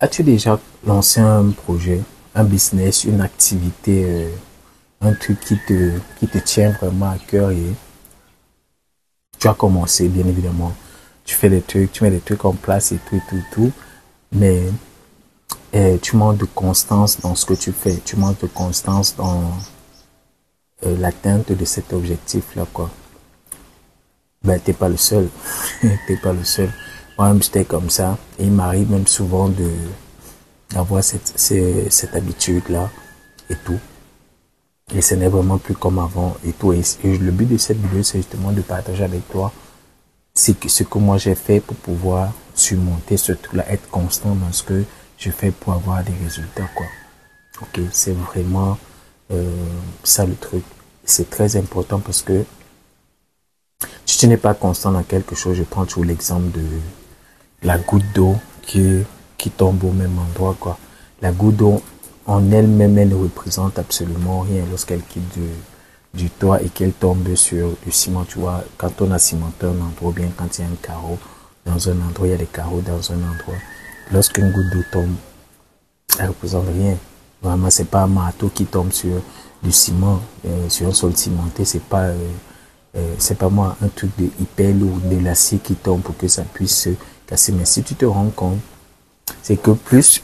As-tu déjà lancé un projet, un business, une activité, un truc qui te tient vraiment à cœur et tu as commencé, bien évidemment. Tu fais des trucs, tu mets des trucs en place et tout, et tout, et tout. Mais tu manques de constance dans ce que tu fais. Tu manques de constance dans l'atteinte de cet objectif-là, quoi. Ben, t'es pas le seul. T'es pas le seul. Moi-même, j'étais comme ça. Et il m'arrive même souvent d'avoir cette habitude-là et tout. Et ce n'est vraiment plus comme avant et tout. Et le but de cette vidéo, c'est justement de partager avec toi ce que moi j'ai fait pour pouvoir surmonter ce truc-là, être constant dans ce que je fais pour avoir des résultats, quoi. Ok, c'est vraiment ça le truc. C'est très important parce que si tu n'es pas constant dans quelque chose, je prends toujours l'exemple de la goutte d'eau qui tombe au même endroit, quoi. La goutte d'eau en elle-même, elle ne représente absolument rien lorsqu'elle quitte du toit et qu'elle tombe sur du ciment, tu vois. Quand on a cimenté un endroit, bien quand il y a un carreau dans un endroit, il y a des carreaux dans un endroit. Lorsqu'une goutte d'eau tombe, elle représente rien. Vraiment, c'est pas un marteau qui tombe sur du ciment, sur un sol cimenté, c'est pas moi un truc de hyper lourd, de l'acier qui tombe pour que ça puisse se casser. Mais si tu te rends compte, c'est que plus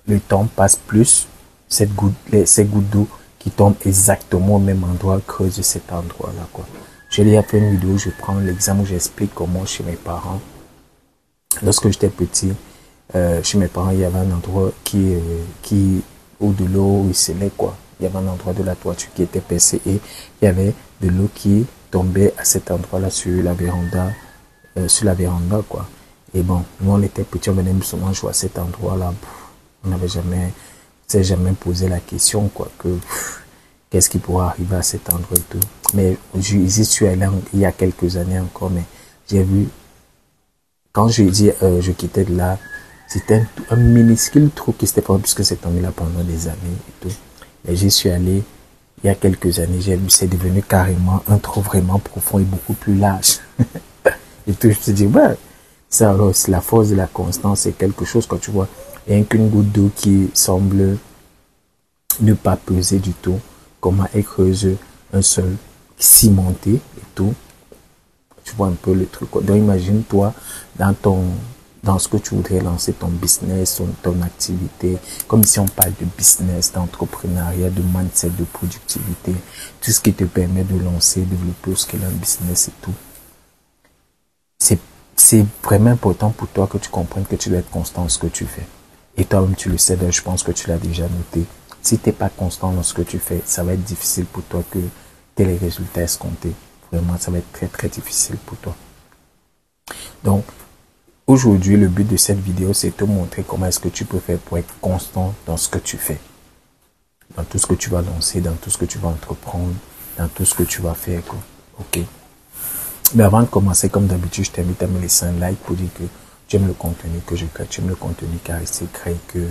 le temps passe, plus ces gouttes d'eau qui tombent exactement au même endroit creusent cet endroit-là, quoi. Je l'ai fait une vidéo, je prends l'exemple où j'explique comment chez mes parents, lorsque j'étais petit, chez mes parents, il y avait un endroit qui où de l'eau ruisselait, quoi. Il y avait un endroit de la toiture qui était percé et il y avait de l'eau qui tombait à cet endroit-là sur la véranda, quoi. Et bon, nous on était petits, on venait souvent jouer à cet endroit-là. On n'avait jamais, s'est jamais posé la question, quoi, que qu'est-ce qui pourrait arriver à cet endroit et tout. Mais j'y suis allé il y a quelques années encore, mais j'ai vu, quand je dis je quittais de là, c'était un minuscule trou qui s'était formé puisque c'est tombé là pendant des années et tout. Mais j'y suis allé il y a quelques années, j'ai vu c'est devenu carrément un trou vraiment profond et beaucoup plus large. Et tout, je te dis, ouais, ça alors, c'est la force de la constance, c'est quelque chose quand tu vois, rien qu'une goutte d'eau qui semble ne pas peser du tout, comment elle creuse un sol cimenté et tout. Tu vois un peu le truc. Donc imagine-toi dans ce que tu voudrais lancer ton business, ton activité. Comme ici on parle de business, d'entrepreneuriat, de mindset, de productivité. Tout ce qui te permet de lancer, développer ce qu'est un business et tout. C'est vraiment important pour toi que tu comprennes que tu dois être constant dans ce que tu fais. Et toi-même tu le sais, donc je pense que tu l'as déjà noté. Si tu n'es pas constant dans ce que tu fais, ça va être difficile pour toi que tu aies les résultats escomptés. Vraiment, ça va être très très difficile pour toi. Donc, aujourd'hui, le but de cette vidéo, c'est de te montrer comment est-ce que tu peux faire pour être constant dans ce que tu fais. Dans tout ce que tu vas lancer, dans tout ce que tu vas entreprendre, dans tout ce que tu vas faire, quoi. Ok. Mais avant de commencer, comme d'habitude, je t'invite à me laisser un like pour dire que tu aimes le contenu que je crée, tu aimes le contenu charistique, que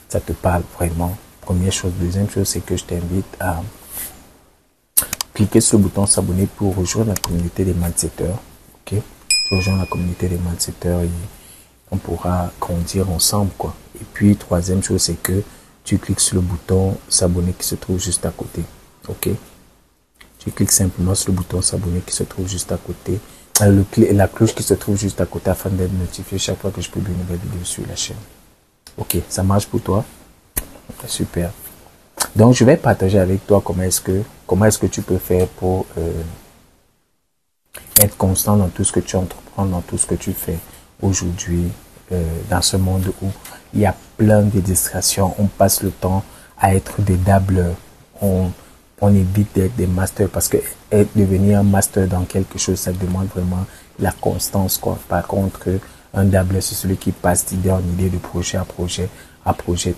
ça te parle vraiment. Première chose. Deuxième chose, c'est que je t'invite à cliquer sur le bouton s'abonner pour rejoindre la communauté des mindsetters. Ok? Tu rejoins la communauté des mindsetters et on pourra grandir ensemble, quoi. Et puis, troisième chose, c'est que tu cliques sur le bouton s'abonner qui se trouve juste à côté. Ok? Tu cliques simplement sur le bouton s'abonner qui se trouve juste à côté. La cloche qui se trouve juste à côté afin d'être notifié chaque fois que je publie une nouvelle vidéo sur la chaîne. Ok, ça marche pour toi? Super. Donc, je vais partager avec toi comment est-ce que tu peux faire pour être constant dans tout ce que tu entreprends, dans tout ce que tu fais aujourd'hui, dans ce monde où il y a plein de distractions. On passe le temps à être des dabbleurs. On évite d'être des masters parce que devenir un master dans quelque chose, ça demande vraiment la constance, quoi. Par contre, un dabbleur, c'est celui qui passe d'idée en idée, de projet à projet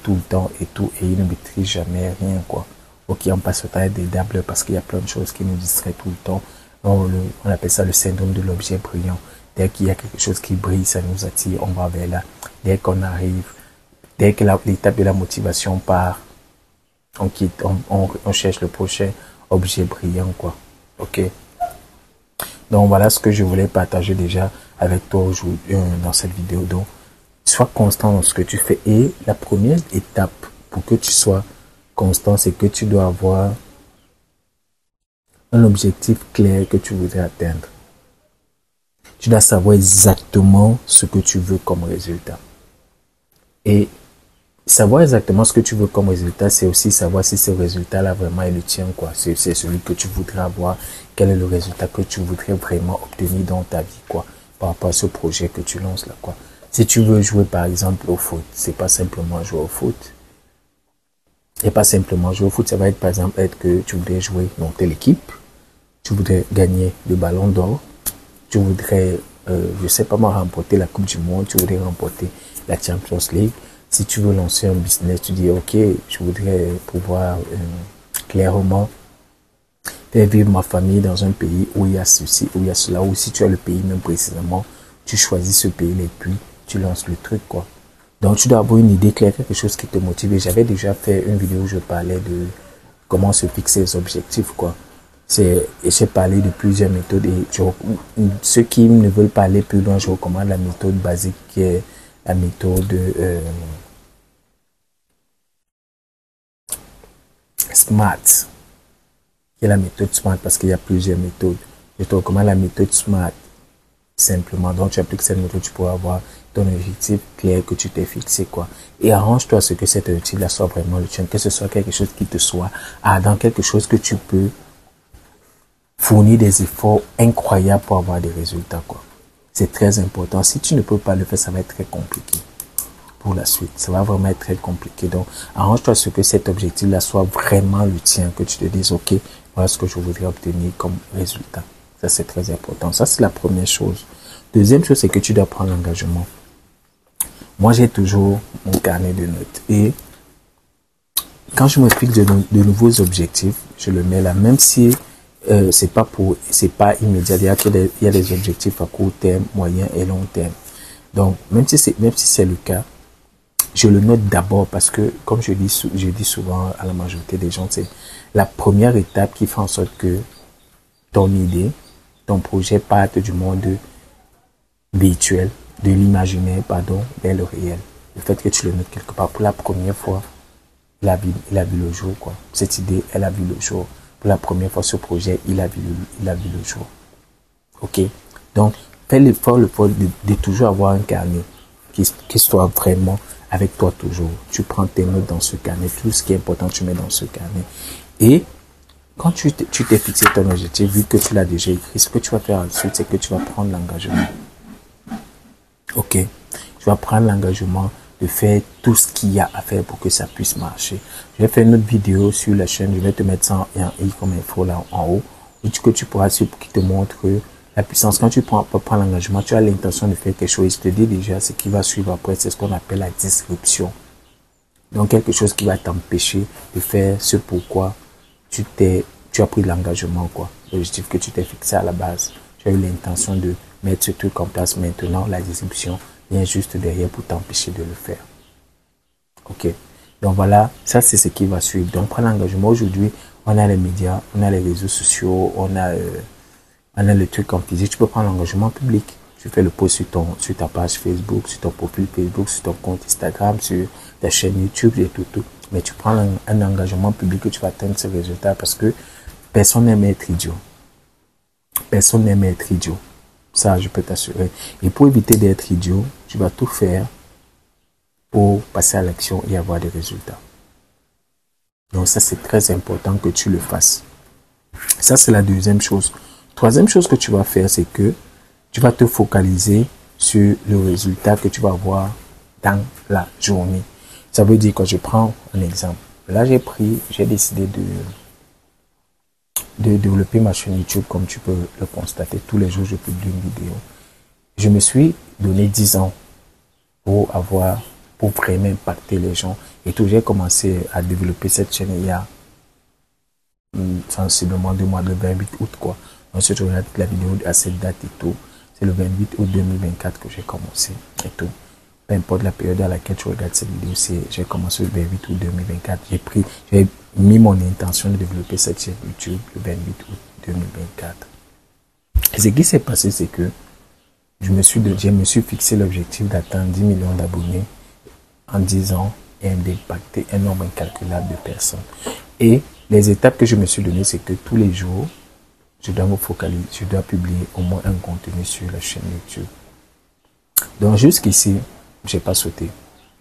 tout le temps et tout, et il ne maîtrise jamais rien, quoi. Ok, on passe le temps à être des dabbleurs parce qu'il y a plein de choses qui nous distraient tout le temps. On appelle ça le syndrome de l'objet brillant. Dès qu'il y a quelque chose qui brille, ça nous attire, on va vers là. Dès qu'on arrive, dès que l'étape de la motivation part, on quitte, on cherche le prochain objet brillant, quoi. Ok. Donc voilà ce que je voulais partager déjà avec toi aujourd'hui dans cette vidéo. Donc Sois constant dans ce que tu fais. Et la première étape pour que tu sois constant, c'est que tu dois avoir un objectif clair que tu voudrais atteindre. Tu dois savoir exactement ce que tu veux comme résultat. Et savoir exactement ce que tu veux comme résultat, c'est aussi savoir si ce résultat-là vraiment est le tien, quoi. C'est celui que tu voudrais avoir. Quel est le résultat que tu voudrais vraiment obtenir dans ta vie, quoi, par rapport à ce projet que tu lances là, quoi. Si tu veux jouer, par exemple, au foot, c'est pas simplement jouer au foot. Et pas simplement jouer au foot, ça va être, par exemple, être que tu voudrais jouer dans telle équipe, tu voudrais gagner le ballon d'or, tu voudrais, je sais pas moi, remporter la Coupe du Monde, tu voudrais remporter la Champions League. Si tu veux lancer un business, tu dis, ok, je voudrais pouvoir clairement faire vivre ma famille dans un pays où il y a ceci, où il y a cela, ou si tu as le pays même précisément, tu choisis ce pays et puis tu lances le truc, quoi. Donc, tu dois avoir une idée claire, quelque chose qui te motive. Et j'avais déjà fait une vidéo où je parlais de comment se fixer les objectifs, quoi. J'ai parlé de plusieurs méthodes et ceux qui ne veulent pas aller plus loin, je recommande la méthode basique qui est la méthode SMART, qui est la méthode SMART parce qu'il y a plusieurs méthodes. Je te recommande la méthode SMART simplement. Donc, tu appliques cette méthode, tu pourras avoir ton objectif clair que tu t'es fixé, quoi. Et arrange-toi à ce que cet objectif-là soit vraiment le tien, que ce soit quelque chose qui te soit dans quelque chose que tu peux fournir des efforts incroyables pour avoir des résultats, quoi. C'est très important. Si tu ne peux pas le faire, ça va être très compliqué pour la suite. Ça va vraiment être très compliqué. Donc, arrange-toi à ce que cet objectif-là soit vraiment le tien, que tu te dises, ok, voilà ce que je voudrais obtenir comme résultat. Ça, c'est très important. Ça, c'est la première chose. Deuxième chose, c'est que tu dois prendre l'engagement. Moi, j'ai toujours mon carnet de notes. Et quand je me fixe de nouveaux objectifs, je le mets là, même si c'est pas immédiat. Il y a des objectifs à court terme, moyen et long terme. Donc, même si c'est le cas, je le note d'abord parce que, comme je dis souvent à la majorité des gens, c'est la première étape qui fait en sorte que ton idée, ton projet parte du monde virtuel, de l'imaginaire, vers le réel. Le fait que tu le notes quelque part pour la première fois, il a vu le jour, quoi. Cette idée, elle a vu le jour. Pour la première fois, ce projet, il a vu le jour. Ok? Donc, fais l'effort de toujours avoir un carnet qui soit vraiment avec toi toujours. Tu prends tes notes dans ce carnet. Tout ce qui est important, tu mets dans ce carnet. Et quand tu t'es fixé ton objectif, vu que tu l'as déjà écrit, ce que tu vas faire ensuite, c'est que tu vas prendre l'engagement. Ok? Tu vas prendre l'engagement de faire tout ce qu'il y a à faire pour que ça puisse marcher. Je vais faire une autre vidéo sur la chaîne. Je vais te mettre ça en i comme info là en haut. Que tu pourras suivre qui te montre la puissance. Quand tu prends l'engagement, tu as l'intention de faire quelque chose. Je te dis déjà ce qui va suivre après. C'est ce qu'on appelle la disruption. Donc quelque chose qui va t'empêcher de faire ce pourquoi tu as pris l'engagement, quoi. L'objectif que tu t'es fixé à la base. Tu as eu l'intention de mettre ce truc en place. Maintenant, la disruption vient juste derrière pour t'empêcher de le faire. Ok. Donc voilà, ça c'est ce qui va suivre. Donc prends l'engagement. Aujourd'hui, on a les médias, on a les réseaux sociaux, on a le truc en physique. Tu peux prendre l'engagement public. Tu fais le post sur ta page Facebook, sur ton profil Facebook, sur ton compte Instagram, sur ta chaîne YouTube et tout. Mais tu prends un engagement public que tu vas atteindre ce résultat parce que personne n'aime être idiot. Personne n'aime être idiot. Ça, je peux t'assurer. Et pour éviter d'être idiot, tu vas tout faire pour passer à l'action et avoir des résultats. Donc ça, c'est très important que tu le fasses. Ça, c'est la deuxième chose. Troisième chose que tu vas faire, c'est que tu vas te focaliser sur le résultat que tu vas avoir dans la journée. Ça veut dire que je prends un exemple. Là, j'ai décidé de développer ma chaîne YouTube comme tu peux le constater. Tous les jours, je publie une vidéo. Je me suis donné 10 ans pour vraiment impacter les gens. Et tout, j'ai commencé à développer cette chaîne il y a sensiblement 2 mois, le 28 août, quoi. Ensuite, je regarde la vidéo à cette date et tout. C'est le 28 août 2024 que j'ai commencé et tout. Peu importe la période à laquelle tu regardes cette vidéo, j'ai commencé le 28 août 2024. J'ai mis mon intention de développer cette chaîne YouTube le 28 août 2024. Et ce qui s'est passé, c'est que je me suis fixé l'objectif d'atteindre 10 millions d'abonnés en 10 ans et d'impacter un nombre incalculable de personnes. Et les étapes que je me suis données, c'est que tous les jours, je dois me focaliser, je dois publier au moins un contenu sur la chaîne YouTube. Donc jusqu'ici, j'ai pas sauté.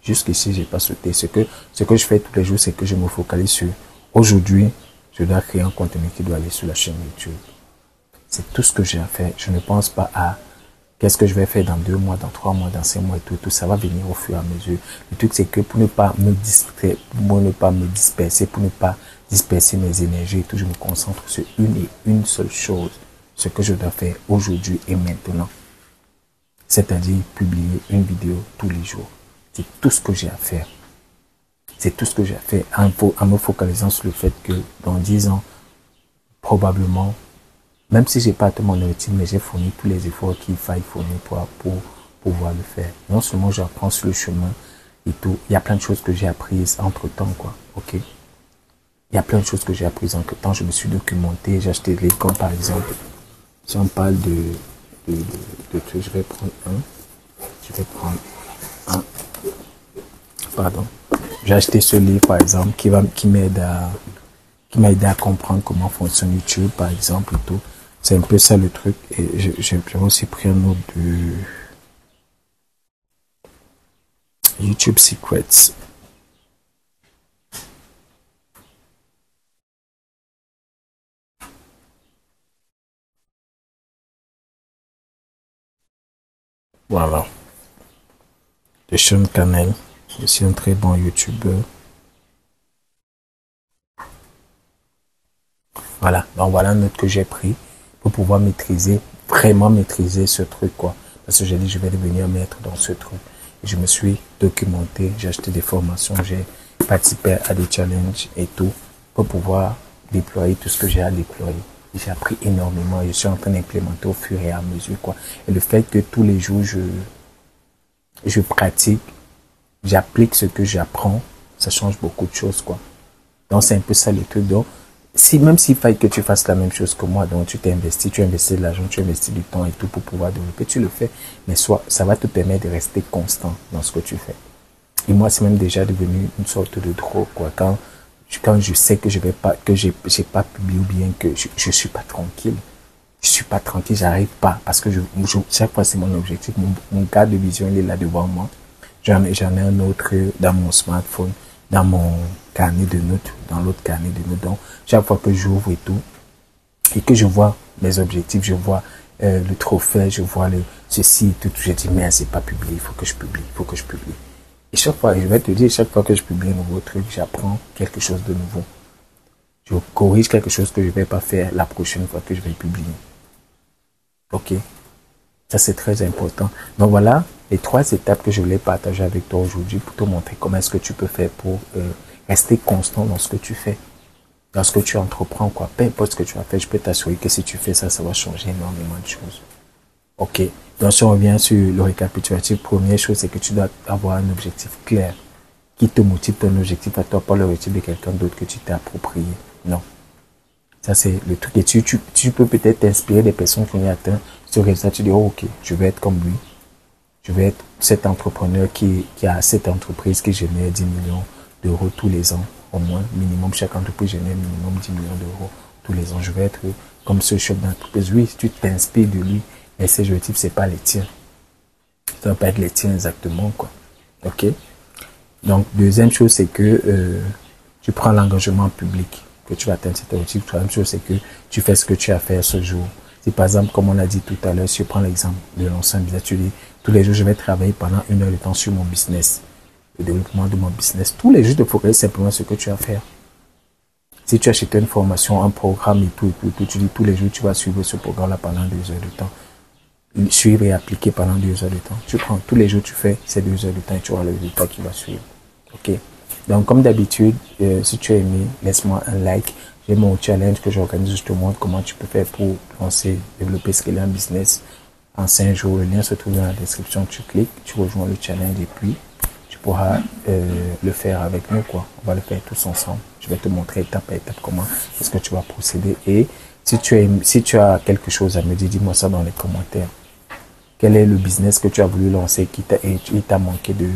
Jusqu'ici, j'ai pas sauté. Ce que je fais tous les jours, c'est que je me focalise sur aujourd'hui, je dois créer un contenu qui doit aller sur la chaîne YouTube. C'est tout ce que j'ai à faire. Je ne pense pas à qu'est-ce que je vais faire dans 2 mois, dans 3 mois, dans 5 mois et tout. Ça va venir au fur et à mesure. Le truc, c'est que pour ne pas me distraire, pour ne pas me disperser, pour ne pas disperser mes énergies et tout, je me concentre sur une seule chose. Ce que je dois faire aujourd'hui et maintenant. C'est-à-dire publier une vidéo tous les jours. C'est tout ce que j'ai à faire. C'est tout ce que j'ai à faire en me focalisant sur le fait que dans 10 ans, probablement, même si j'ai pas atteint mon objectif, mais j'ai fourni tous les efforts qu'il faille fournir pour pouvoir le faire. Non seulement j'apprends sur le chemin et tout, il y a plein de choses que j'ai apprises entre temps, quoi. Ok? Il y a plein de choses que j'ai apprises entre temps. Je me suis documenté, j'ai acheté des livres, comme par exemple, si on parle de trucs, je vais prendre un. Pardon. J'ai acheté ce livre, par exemple, qui m'a aidé à comprendre comment fonctionne YouTube, par exemple, et tout. C'est un peu ça le truc. Et j'ai aussi pris un autre de YouTube Secrets. Voilà. De Sean Cannell. C'est un très bon YouTuber. Voilà. Donc voilà un autre que j'ai pris pour pouvoir maîtriser, vraiment maîtriser ce truc, quoi. Parce que j'ai dit, je vais devenir maître dans ce truc. Et je me suis documenté, j'ai acheté des formations, j'ai participé à des challenges et tout pour pouvoir déployer tout ce que j'ai à déployer. J'ai appris énormément et je suis en train d'implémenter au fur et à mesure, quoi. Et le fait que tous les jours, je pratique, j'applique ce que j'apprends, ça change beaucoup de choses, quoi. Donc, c'est un peu ça le truc. Donc, même s'il faille que tu fasses la même chose que moi, donc tu investis de l'argent, tu investis du temps et tout pour pouvoir développer, tu le fais, mais ça va te permettre de rester constant dans ce que tu fais. Et moi, c'est même déjà devenu une sorte de drogue, quoi. Quand je sais que j'ai pas publié ou bien que je suis pas tranquille. Je suis pas tranquille, j'arrive pas, parce que chaque fois c'est mon objectif, mon cadre de vision, il est là devant moi. J'en ai un autre dans mon smartphone, dans mon carnet de notes, dans l'autre carnet de notes. Donc, chaque fois que j'ouvre et tout, et que je vois mes objectifs, je vois le trophée, je vois ceci et tout, je dis, mais c'est pas publié, il faut que je publie, il faut que je publie. Et chaque fois, je vais te dire, chaque fois que je publie un nouveau truc, j'apprends quelque chose de nouveau. Je corrige quelque chose que je vais pas faire la prochaine fois que je vais publier. Ok? Ça, c'est très important. Donc voilà les 3 étapes que je voulais partager avec toi aujourd'hui pour te montrer comment est-ce que tu peux faire pour rester constant dans ce que tu fais, dans ce que tu entreprends, quoi. Peu importe ce que tu as fait, je peux t'assurer que si tu fais ça, ça va changer énormément de choses. Ok. Donc si on revient sur le récapitulatif, première chose, c'est que tu dois avoir un objectif clair qui te motive ton objectif à toi, pas l'objectif de quelqu'un d'autre que tu t'es approprié. Non. Ça, c'est le truc. Et tu peux peut-être t'inspirer des personnes qui ont atteint ce résultat. Tu dis, oh, ok, je vais être comme lui. Je vais être cet entrepreneur qui a cette entreprise qui génère 10 millions d'euros tous les ans. Au moins, minimum, chaque entreprise génère minimum 10 millions d'euros tous les ans. Je vais être comme ce chef d'entreprise. Oui, tu t'inspires de lui, mais ces objectifs, c'est pas les tiens. Ça ne va pas être les tiens exactement, quoi. Ok? Donc, deuxième chose, c'est que tu prends l'engagement public, que tu vas atteindre cet objectif. Troisième chose, c'est que tu fais ce que tu as à faire ce jour. Si par exemple, comme on a dit tout à l'heure, si je prends l'exemple de l'ancien business, tu dis, tous les jours, je vais travailler pendant 1 heure de temps sur mon business, le développement de mon business. Tous les jours, tu te focalises simplement sur ce que tu as à faire. Si tu achètes une formation, un programme et tout, tu dis tous les jours, tu vas suivre ce programme-là pendant 2 heures de temps. Suivre et appliquer pendant 2 heures de temps. Tu prends tous les jours, tu fais ces 2 heures de temps et tu auras le résultat qui va suivre. Ok. Donc, comme d'habitude, si tu as aimé, laisse-moi un like. J'ai mon challenge que j'organise, je te montre comment tu peux faire pour lancer, développer, scaler un business en 5 jours. Le lien se trouve dans la description. Tu cliques, tu rejoins le challenge et puis tu pourras le faire avec nous, quoi. On va le faire tous ensemble. Je vais te montrer étape par étape comment est-ce que tu vas procéder. Et si tu as quelque chose à me dire, dis-moi ça dans les commentaires. Quel est le business que tu as voulu lancer et il t'a manqué de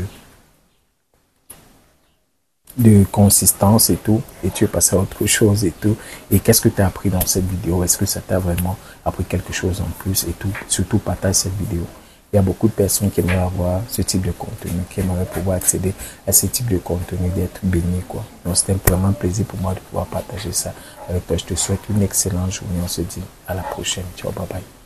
consistance et tout, et tu es passé à autre chose et tout. Et qu'est-ce que tu as appris dans cette vidéo? Est-ce que ça t'a vraiment appris quelque chose en plus et tout? Surtout partage cette vidéo. Il y a beaucoup de personnes qui aimeraient avoir ce type de contenu, qui aimeraient pouvoir accéder à ce type de contenu, d'être béni, quoi. Donc, c'était vraiment un plaisir pour moi de pouvoir partager ça avec toi. Je te souhaite une excellente journée. On se dit à la prochaine. Ciao, bye bye.